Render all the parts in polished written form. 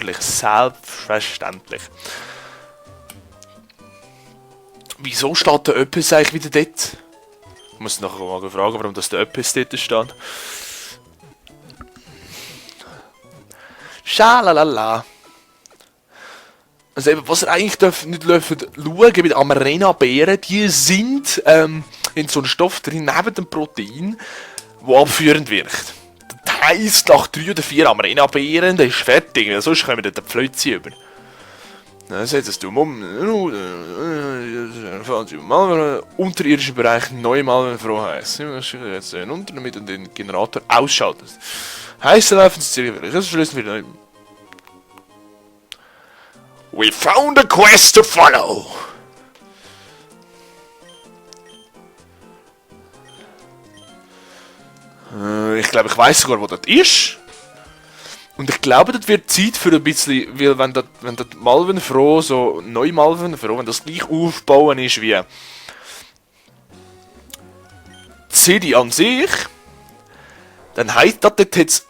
Selbstverständlich. Selbstverständlich. Wieso steht der Öppis eigentlich wieder dort? Ich muss nachher mal fragen, warum das der Öppis dort steht. Schalalala. Also eben, was ihr eigentlich nicht dürft schauen bei den Amarena-Beeren, die sind in so einem Stoff drin, neben dem Protein, der abführend wirkt. Das heisst, nach 3 oder 4 Amarena-Beeren, der ist fertig, sonst kommen wir den Pflötzi über. Dann setzt du unterirdischen Bereich neunmal Frohheiß. Jetzt unter damit und den Generator ausschaltest. Heiße Laufensziel. Das schließen wir dann. We found a quest to follow. Ich glaube, ich weiß sogar, wo das ist. Und ich glaube, das wird Zeit für ein bisschen, weil wenn das Malvenfroh, so neu Malvenfroh, wenn das gleich aufbauen ist wie die City an sich, dann heisst das jetzt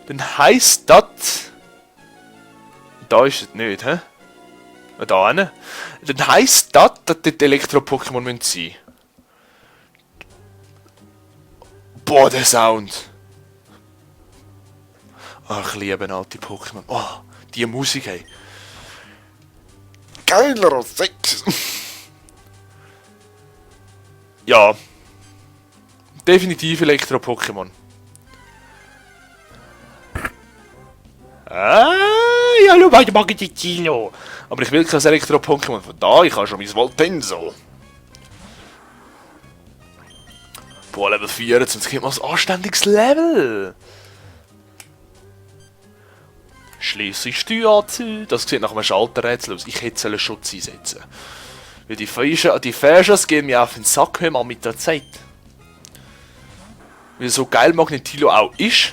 dann heisst das da ist es nicht, hä? Da hinten. Dann heisst das, dass dort Elektro-Pokémon sein müssen. Boah, der Sound. Ach, ich liebe alte Pokémon. Oh, die Musik, hey. Geiler als Sex. Ja. Definitiv Elektro-Pokémon. Ja, schau mal, ich mag die Kino. Aber ich will kein Elektro-Pokémon. Von da, ich habe schon mein Voltenso. Boah, Level 24 gibt mal ein anständiges Level. Schliesse ich die Tür an. Das sieht nach einem Schalterrätsel aus. Ich hätte einen Schutz einsetzen. Weil die Fäsches gehen mir auf den Sack, hör mal mit der Zeit. Weil so geil Magnetilo auch ist,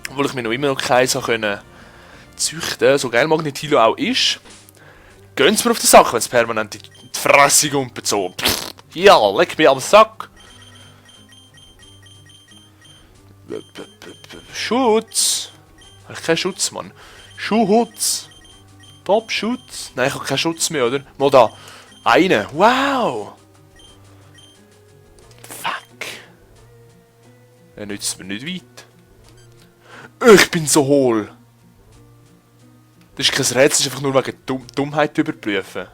obwohl ich mir noch immer noch keinen so können züchten, so geil Magnetilo auch ist, gehen sie mir auf den Sack, wenn es permanent die Fresse gumpelt, so. Pff, ja, leck mir am Sack. Schutz. Habe ich keinen Schutz, Mann. Schuhhutz. Top-Schutz. Nein, ich habe keinen Schutz mehr, oder? Mal da. Einen. Wow. Fuck. Er nützt mir nicht weit. Ich bin so hohl. Das ist kein Rätsel, das ist einfach nur wegen Dummheit überprüfen.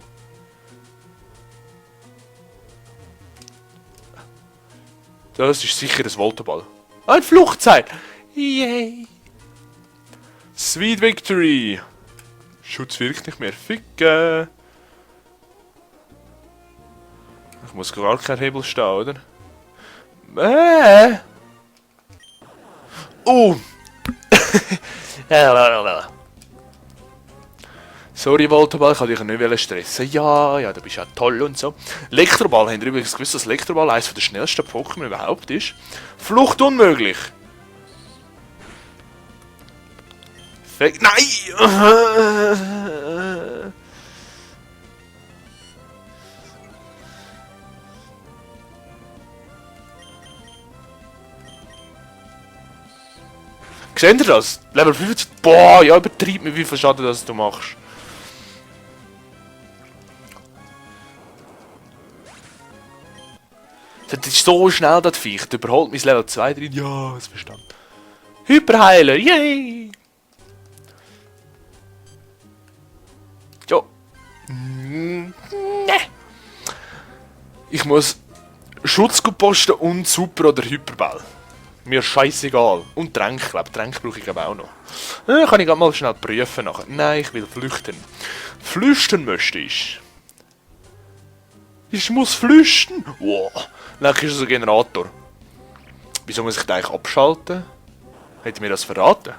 Das ist sicher ein Voltoball. Ein Fluchtseil. Yay. Sweet Victory. Schutz wirkt nicht mehr. Ficken. Ich muss gar kein Hebel stehen, oder? Oh. Sorry, Voltoball, ich wollte dich nicht stressen. Ja, du bist ja toll und so. Elektroball, habt ihr übrigens gewusst, dass Elektroball eines der schnellsten Pokémon überhaupt ist? Flucht unmöglich. Nein! Seht ihr das? Level 50. Boah, ja, übertreib mir, wie viel Schaden das du machst. Das ist so schnell, das Viech. Das überholt mein Level 2 drin. Ja, das verstanden. Hyperheiler, yay! Ja. Ne. Ich muss Schutz posten und Super- oder Hyperball. Mir scheißegal. Und Tränke, glaube Tränke brauche ich auch noch. Kann ich mal schnell prüfen nachher. Nein, ich will flüchten. Flüchten möchte ich. Ich muss flüchten. Wow. Dann ist es ein Generator. Wieso muss ich den eigentlich abschalten? Hätte mir das verraten?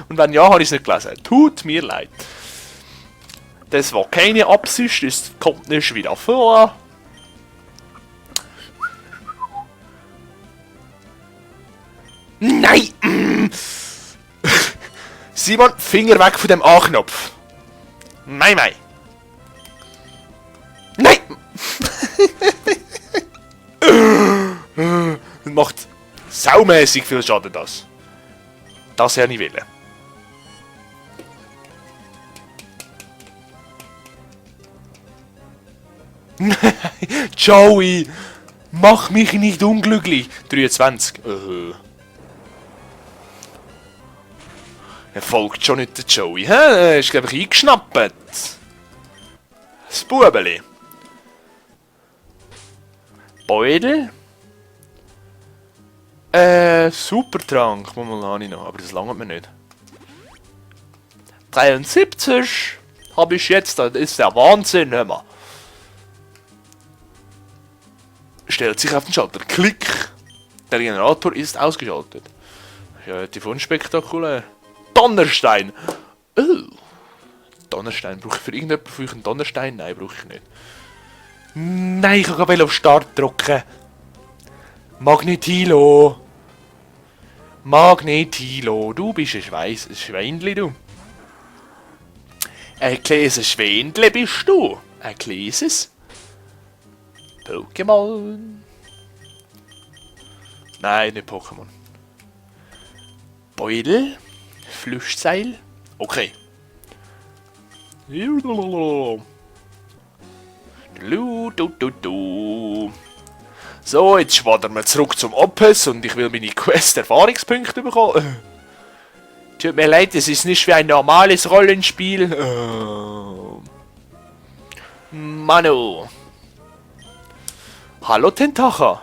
Und wenn ja, habe ich es nicht gelesen. Tut mir leid. Das war keine Absicht, es kommt nicht wieder vor. Nein! Simon, Finger weg von dem A-Knopf. Nein, nein. Nein! Das macht saumäßig viel Schaden, das. Das hätte ich wollen. Joey! Mach mich nicht unglücklich! 23. Er folgt schon nicht der Joey, hä? Er ist, glaube ich, eingeschnappt. Das Bubeli. Beutel. Supertrank. Mal habe ich noch, aber das langt mir nicht. 73 habe ich jetzt, das ist der Wahnsinn, hör mal. Stellt sich auf den Schalter. Klick. Der Generator ist ausgeschaltet. Ja, relativ unspektakulär. Donnerstein. Oh. Donnerstein. Brauche ich für irgendjemanden einen Donnerstein? Nein, brauche ich nicht. Nein, ich kann gerade auf Start drücken. Magnetilo. Magnetilo. Du bist ein Schweinli, du. Ein kleines Schweinli bist du. Ein kleines Pokémon. Nein, nicht Pokémon. Beutel. Flüchtseil. Okay. So, jetzt schwadern wir zurück zum Opus und ich will meine Quest-Erfahrungspunkte bekommen. Tut mir leid, es ist nicht wie ein normales Rollenspiel. Manu. Hallo Tentacha.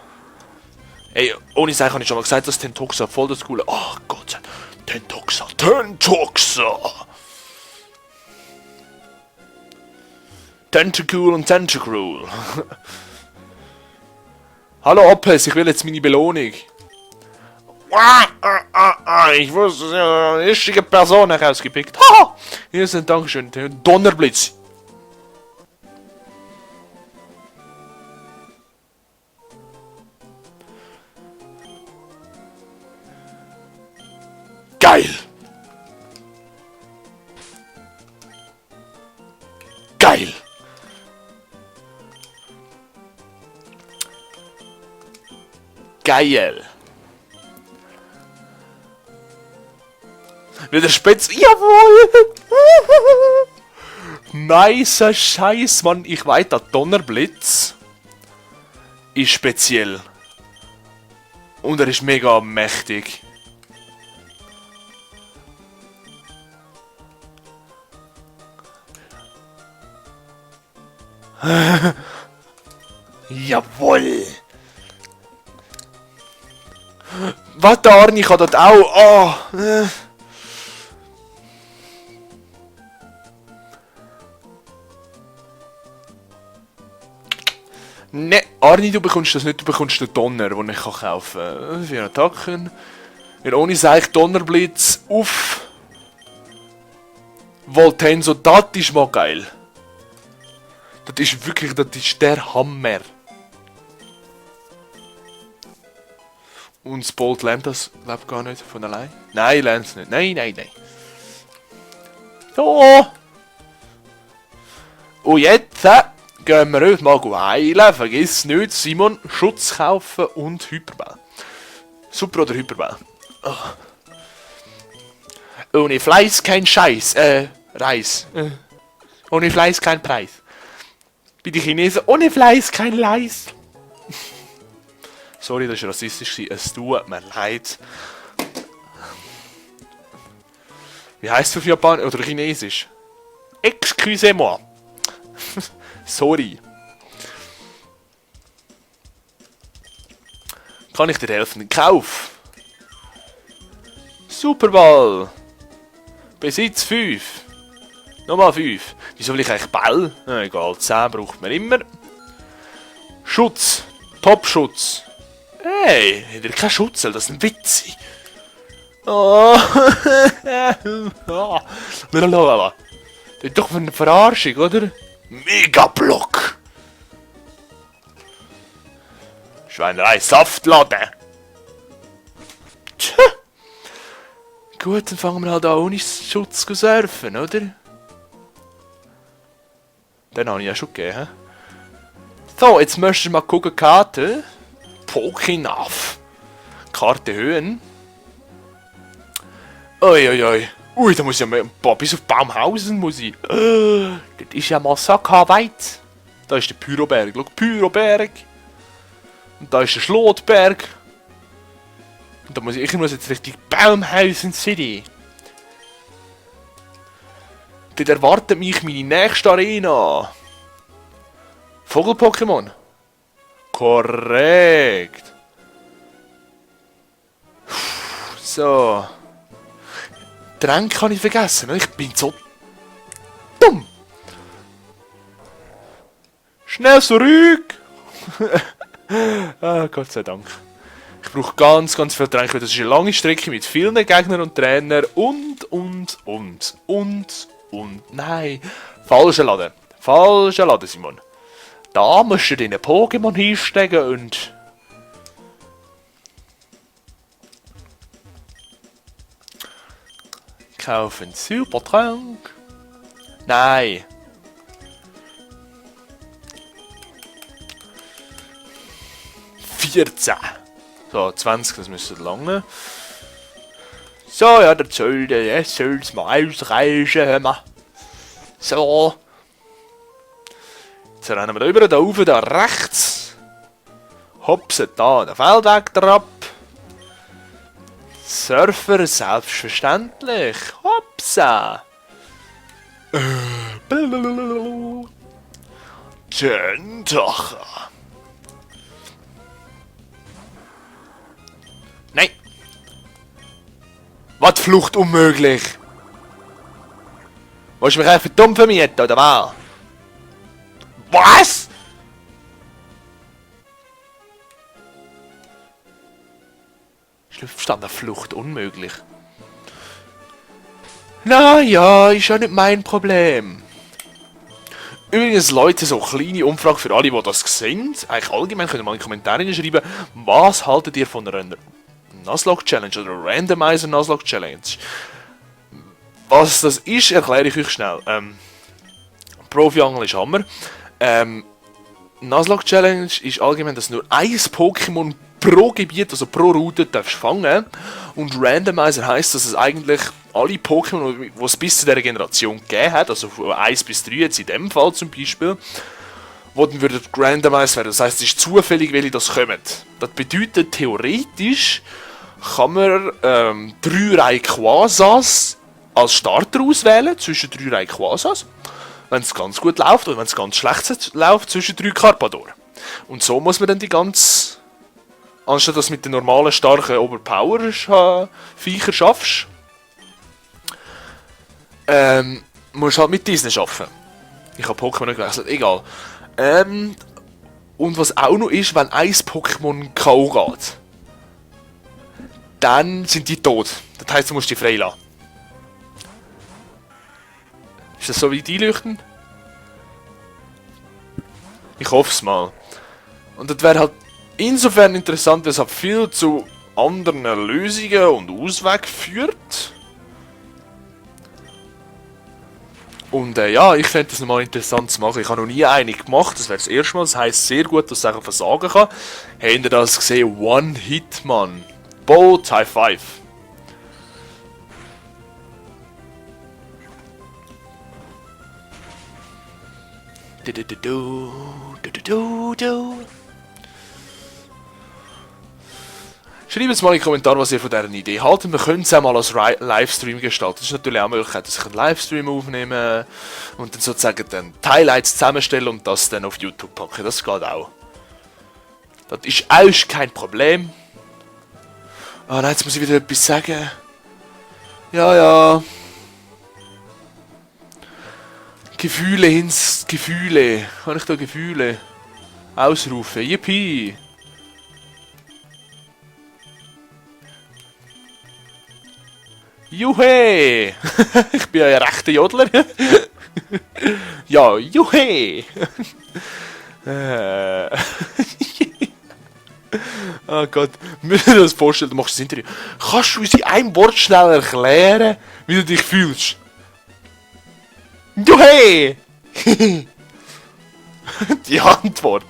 Ey, ohne Sache habe ich schon mal gesagt, dass Tentoxa voll das coole... Oh Gott sei Dank. Tentoxa. Tentoxa. Tentacool und Tentacruel. Hallo Opes, ich will jetzt meine Belohnung. Ich wusste, eine richtige Person herausgepickt. Haha! Hier ist ein Dankeschön. Donnerblitz. Geil! Geil! Geil! Wieder Spitz. Jawohl! Nicer Scheiß, Mann. Ich weiß, der Donnerblitz ist speziell. Und er ist mega mächtig. Jawohl! Was, der Arni kann das auch? Oh. Ne, Arni, du bekommst das nicht, du bekommst den Donner, den ich kaufen kann. 4 Attacken. Weil ohne Seich Donnerblitz auf Voltenso, das ist mal geil. Das ist wirklich, das ist der Hammer. Und das Bolt lernt das, glaube ich, gar nicht von allein. Nein, lernt es nicht. Nein, nein, nein. So. Und jetzt gehen wir heute mal heilen. Vergiss nicht, Simon, Schutz kaufen und Hyperball. Super oder Hyperball? Oh. Ohne Fleiß kein Scheiß. Reis. Ohne Fleiß kein Preis. Bei den Chinesen, ohne Fleiß kein Leis. Sorry, das war rassistisch. Es tut mir leid. Wie heisst es auf Japanisch oder Chinesisch? Excusez-moi. Sorry. Kann ich dir helfen? Kauf. Superball. Besitz 5. Nochmal 5. Wieso will ich eigentlich Ball? Na, egal, 10 braucht man immer. Schutz. Top-Schutz. Hey, hat er keinen Schutz? Das ist ein Witz. Oh. Das ist doch für eine Verarschung, oder? Megablock. Schweinerei, Saftladen. Tja. Gut, dann fangen wir halt an ohne Schutz zu surfen, oder? Den habe ich ja schon gegeben. He? So, jetzt möchtest du mal gucken, Karte. Pokénav. Karte Höhen. Uiuiui. Ui, da muss ich ja ein paar bis auf Baumhausen muss ich. Das ist ja Massaker weit. Da ist der Pyroberg. Schau, Pyroberg. Und da ist der Schlotberg. Und da muss ich muss jetzt richtig Baumhausen City. Dort erwartet mich meine nächste Arena. Vogel-Pokémon. Korrekt. So. Tränke kann ich vergessen. Ich bin so dumm. Schnell zurück. Ah, Gott sei Dank. Ich brauche ganz viel Tränke. Das ist eine lange Strecke mit vielen Gegnern und Trainern und. Nein. Falscher Laden. Falscher Laden, Simon. Da musst du deine Pokémon hinsteigen und... Kaufen Supertrank. Nein. So, 20, das müsste lange. So, ja, der soll's mal ausreichen, hör mal. So. Jetzt rennen wir da über, da rauf, da rechts. Hopsen da den Feldweg ab. Surfer, selbstverständlich. Hopsa. Tentacher. Nein. Was, Flucht unmöglich? Willst du mich einfach dumm vermieten, oder was? Was? Ist nicht verstanden, Flucht unmöglich. Naja, ist ja nicht mein Problem. Übrigens, Leute, so eine kleine Umfrage für alle, die das sehen. Eigentlich allgemein könnt ihr mal in die Kommentare schreiben, was haltet ihr von einer Nuzlocke Challenge oder Randomizer Nuzlocke Challenge? Was das ist, erkläre ich euch schnell. Profi-Angeln ist Hammer. Nuzlocke Challenge ist allgemein, dass nur ein Pokémon pro Gebiet, also pro Route, darfst fangen. Und Randomizer heisst, dass es eigentlich alle Pokémon, die es bis zu dieser Generation gegeben hat, also von 1 bis 3 jetzt in dem Fall zum Beispiel, wo dann würden randomized werden. Das heisst, es ist zufällig, welche das kommen. Das bedeutet, theoretisch kann man 3 Rayquazas als Starter auswählen, zwischen 3 Rayquazas, wenn es ganz gut läuft, oder wenn es ganz schlecht läuft, zwischen 3 Carpador. Und so muss man dann die ganze, anstatt dass du mit den normalen, starken Overpower-Viecher schaffst, musst du halt mit diesen arbeiten. Ich habe Pokémon nicht gewechselt, egal. Und was auch noch ist, wenn ein Pokémon K.O. geht, dann sind die tot. Das heisst, du musst die freilassen. Ist das so wie die Leuchten? Ich hoffe es mal. Und das wäre halt insofern interessant, weil es halt viel zu anderen Lösungen und Auswegen führt. Und ja, ich fände das nochmal interessant zu machen. Ich habe noch nie eine gemacht, das wäre das erste Mal. Das heisst sehr gut, dass ich einfach versagen kann. Habt ihr das gesehen? One-Hit, Mann. Bolt High Five. Schreibt es mal in die Kommentare, was ihr von dieser Idee haltet. Wir können es auch mal als Livestream gestalten. Das ist natürlich auch eine Möglichkeit, dass ich einen Livestream aufnehme und dann sozusagen dann die Highlights zusammenstelle und das dann auf YouTube packe. Das geht auch. Das ist auch kein Problem. Ah nein, jetzt muss ich wieder etwas sagen. Ja. Gefühle. Kann ich da Gefühle ausrufen? Yippie! Juhe! Ich bin ja ein rechter Jodler. Ja, juhe! Oh Gott, müssen wir das vorstellen, du machst das Interview. Kannst du uns in einem Wort schnell erklären, wie du dich fühlst? Juhe! Die Antwort.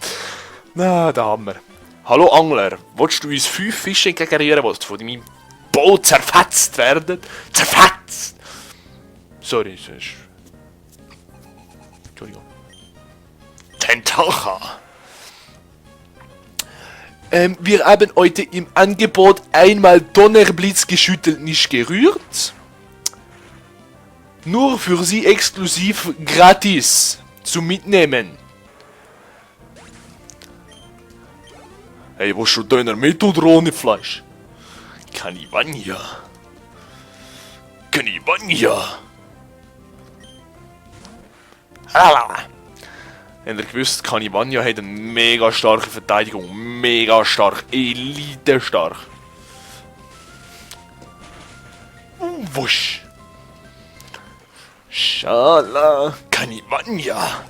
Na, der Hammer. Hallo Angler, willst du uns 5 Fische generieren, was du von Boot zerfetzt werden. Zerfetzt! Sorry, das ist... Entschuldigung. Tentacha. Wir haben heute im Angebot einmal Donnerblitz geschüttelt, nicht gerührt. Nur für Sie exklusiv gratis zum Mitnehmen. Hey, wo schon Döner mit oder ohne Fleisch? Canivania. Canivania. Habt ihr gewusst, Canivania hat eine mega starke Verteidigung. Mega stark. Elite stark. Wusch. Schala. Canivania.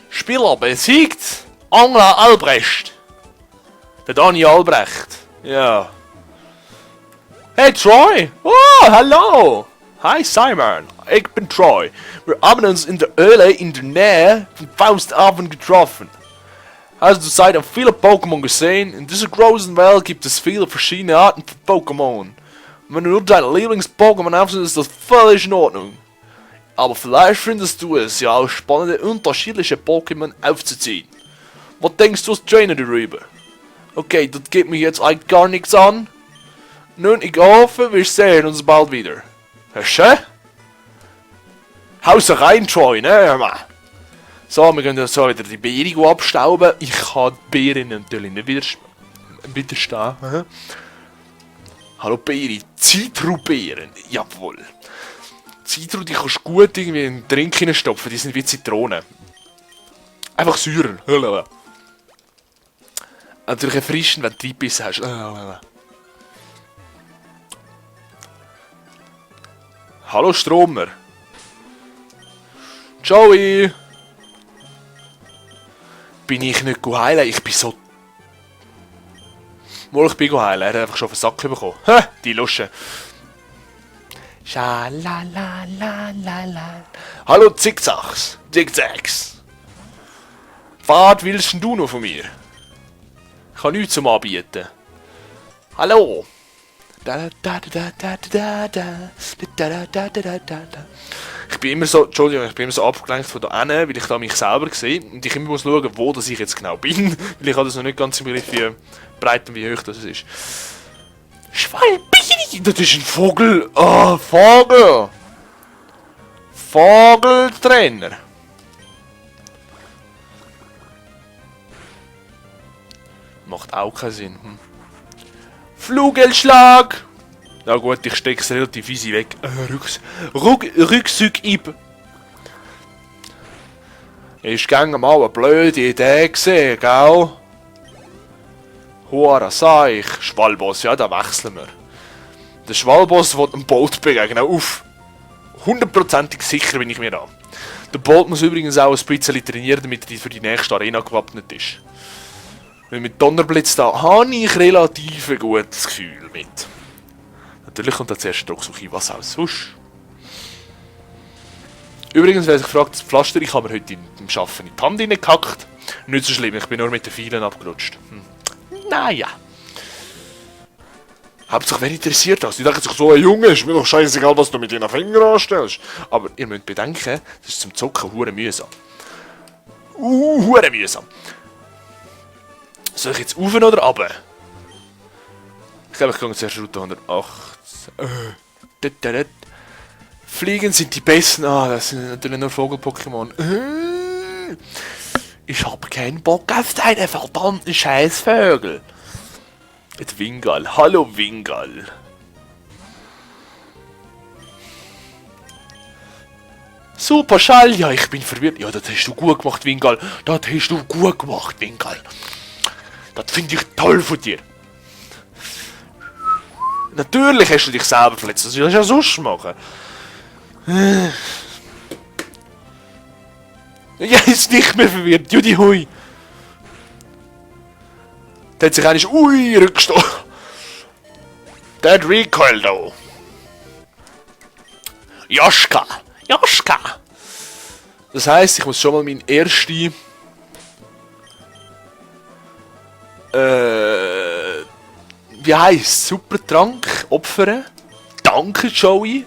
Spieler besiegt. Angela Albrecht. Der Dani Albrecht. Ja. Hey Troy. Oh, hallo. Hi Simon. Ich bin Troy. Wir haben uns in der Höhle in der Nähe von Fausthafen getroffen. Hast du seitdem viele Pokémon gesehen? In dieser großen Welt gibt es viele verschiedene Arten von Pokémon. Und wenn du nur deine Lieblings-Pokémon aufsetzt, ist das völlig in Ordnung. Aber vielleicht findest du es ja auch spannend, unterschiedliche Pokémon aufzuziehen. Was denkst du als Trainer darüber? Okay, das geht mir jetzt eigentlich gar nichts an. Nun, ich hoffe, wir sehen uns bald wieder. Hörst du? Haus rein, Troy, ne? So, wir können so wieder die Beeren abstauben. Ich kann die Beeren natürlich nicht widerstehen. Hallo Beeren, Zitrubeeren, jawohl. Zitru, die kannst du gut irgendwie in den Drink hineinstopfen, die sind wie Zitronen. Einfach säurer. Natürlich erfrischend, wenn du Triebbissen hast. Hallo Stromer. Joey. Bin ich nicht heilen? Ich bin so... Wohl, ich bin heilen. Er hat einfach schon auf den Sack bekommen. Ha, die Lusche. Schalalalala. Hallo Zickzacks. Zickzacks. Was willst denn du noch von mir? Ich habe nichts zum Anbieten. Hallo. Ich bin immer so, Entschuldigung, ich bin immer so abgelenkt von da hinten, weil ich da mich selber sehe und ich immer muss schauen, wo das ich jetzt genau bin, weil ich habe das noch nicht ganz im Begriff, wie breit und wie hoch das ist. Schwalbini! Das ist ein Vogel! Ah, Vogel! Vogeltrainer! Macht auch keinen Sinn. Flügelschlag! Na gut, ich steck's relativ easy weg. Rückzug-Ib. Ist gang mal eine blöde Idee gesehen, gell? Hora, sag ich. Schwalboss, ja, da wechseln wir. Der Schwalboss will ein Bolt begegnen. Auf. 100%ig sicher bin ich mir da. Der Bolt muss übrigens auch ein bisschen trainieren, damit er für die nächste Arena gewappnet ist. Weil mit Donnerblitz da habe ich relativ ein gutes Gefühl mit. Natürlich kommt da zuerst Drucksuche, was auch sonst. Übrigens, wer sich fragt, das Pflaster, ich habe mir heute beim Arbeiten in die Hand reingehackt. Nicht so schlimm, ich bin nur mit den Pfeilen abgerutscht. Naja. Hauptsache, wer interessiert das? Die denken sich so, ein Junge, ist mir doch scheißegal, was du mit deinen Fingern anstellst. Aber ihr müsst bedenken, das ist zum Zocken hure mühsam. Hure mühsam. Soll ich jetzt rauf oder runter? Ich glaube, ich gehe zuerst Route 118. Fliegen sind die besten. Ah, das sind natürlich nur Vogel-Pokémon. Ich habe keinen Bock auf deine verdammten Scheißvögel. Mit Wingal. Hallo Wingal. Super Schall. Ja, ich bin verwirrt. Ja, das hast du gut gemacht, Wingal. Das hast du gut gemacht, Wingal. Das finde ich toll von dir. Natürlich hast du dich selber verletzt. Das willst du ja sonst machen. Ja, ist nicht mehr verwirrt. Judy hui. Der hat sich eigentlich rückgestoßen. Der hat Recoil da. Joschka. Joschka. Das heisst, ich muss schon mal meinen ersten wie heisst super Trank opfern. Danke, Joey.